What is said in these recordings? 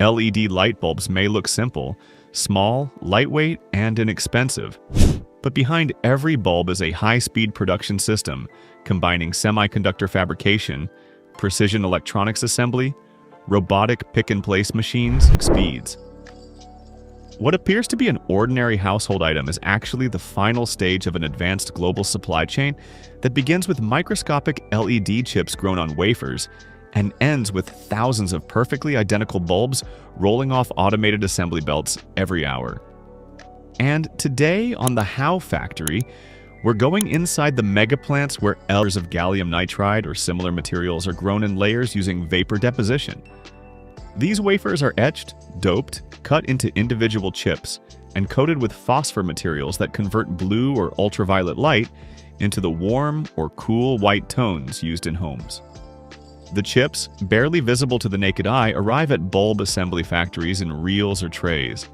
LED light bulbs may look simple, small, lightweight, and inexpensive. But behind every bulb is a high-speed production system combining semiconductor fabrication, precision electronics assembly, robotic pick-and-place machines, and speeds. What appears to be an ordinary household item is actually the final stage of an advanced global supply chain that begins with microscopic LED chips grown on wafers and ends with thousands of perfectly identical bulbs rolling off automated assembly belts every hour. And today on the How Factory, we're going inside the mega plants where layers of gallium nitride or similar materials are grown in layers using vapor deposition. These wafers are etched, doped, cut into individual chips, and coated with phosphor materials that convert blue or ultraviolet light into the warm or cool white tones used in homes. The chips, barely visible to the naked eye, arrive at bulb assembly factories in reels or trays.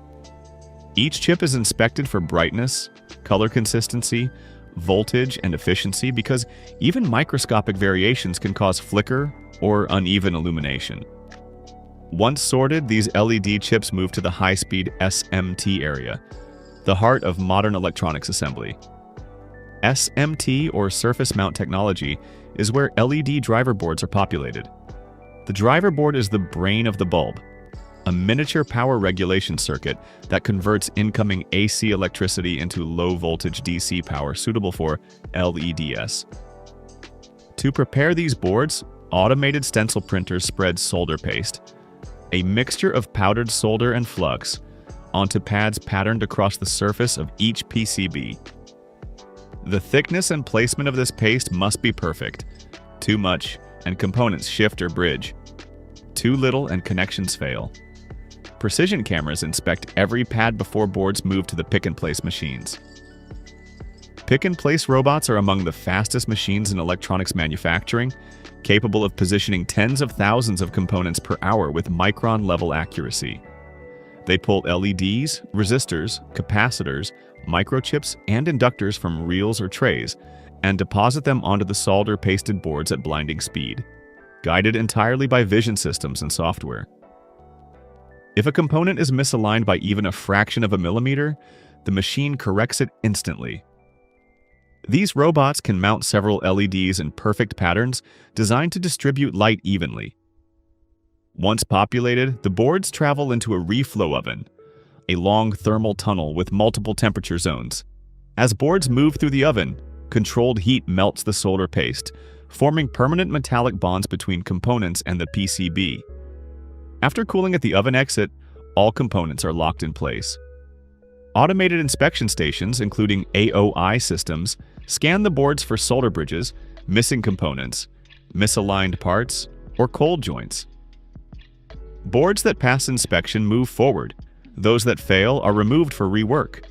Each chip is inspected for brightness, color consistency, voltage, and efficiency because even microscopic variations can cause flicker or uneven illumination. Once sorted, these LED chips move to the high-speed SMT area, the heart of modern electronics assembly. SMT, or surface mount technology, is where LED driver boards are populated. The driver board is the brain of the bulb, a miniature power regulation circuit that converts incoming AC electricity into low-voltage DC power suitable for LEDs. To prepare these boards, automated stencil printers spread solder paste, a mixture of powdered solder and flux, onto pads patterned across the surface of each PCB. The thickness and placement of this paste must be perfect. Too much, and components shift or bridge. Too little, and connections fail. Precision cameras inspect every pad before boards move to the pick-and-place machines. Pick-and-place robots are among the fastest machines in electronics manufacturing, capable of positioning tens of thousands of components per hour with micron-level accuracy. They pull LEDs, resistors, capacitors, microchips, and inductors from reels or trays and deposit them onto the solder-pasted boards at blinding speed, guided entirely by vision systems and software. If a component is misaligned by even a fraction of a millimeter, the machine corrects it instantly. These robots can mount several LEDs in perfect patterns designed to distribute light evenly. Once populated, the boards travel into a reflow oven, a long thermal tunnel with multiple temperature zones. As boards move through the oven, controlled heat melts the solder paste, forming permanent metallic bonds between components and the PCB. After cooling at the oven exit, all components are locked in place. Automated inspection stations, including AOI systems, scan the boards for solder bridges, missing components, misaligned parts, or cold joints. Boards that pass inspection move forward. Those that fail are removed for rework.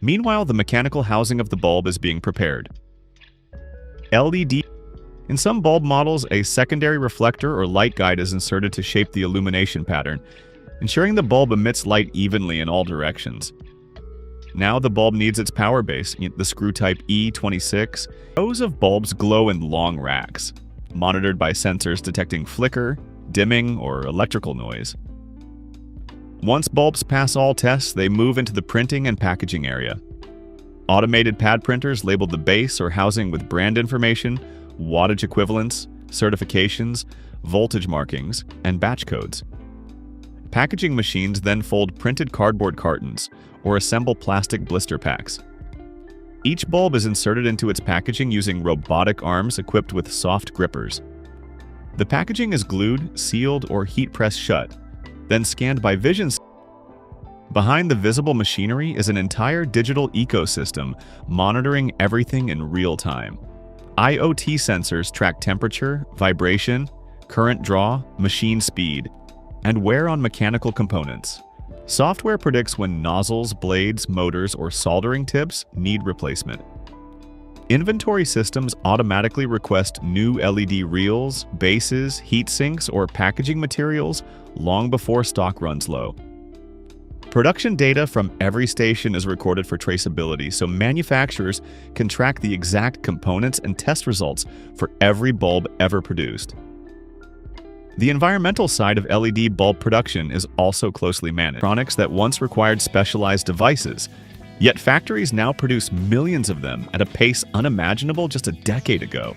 Meanwhile, the mechanical housing of the bulb is being prepared. LED. In some bulb models, a secondary reflector or light guide is inserted to shape the illumination pattern, ensuring the bulb emits light evenly in all directions. Now the bulb needs its power base, the screw type E26. Rows of bulbs glow in long racks, monitored by sensors detecting flicker, dimming, or electrical noise. Once bulbs pass all tests, they move into the printing and packaging area. Automated pad printers label the base or housing with brand information, wattage equivalents, certifications, voltage markings, and batch codes. Packaging machines then fold printed cardboard cartons or assemble plastic blister packs. Each bulb is inserted into its packaging using robotic arms equipped with soft grippers. The packaging is glued, sealed, or heat-pressed shut, then scanned by vision. Behind the visible machinery is an entire digital ecosystem monitoring everything in real time. IoT sensors track temperature, vibration, current draw, machine speed, and wear on mechanical components. Software predicts when nozzles, blades, motors, or soldering tips need replacement. Inventory systems automatically request new LED reels, bases, heat sinks, or packaging materials long before stock runs low. Production data from every station is recorded for traceability, so manufacturers can track the exact components and test results for every bulb ever produced. The environmental side of LED bulb production is also closely managed. Electronics that once required specialized devices, yet factories now produce millions of them at a pace unimaginable just a decade ago.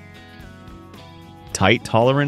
Tight tolerance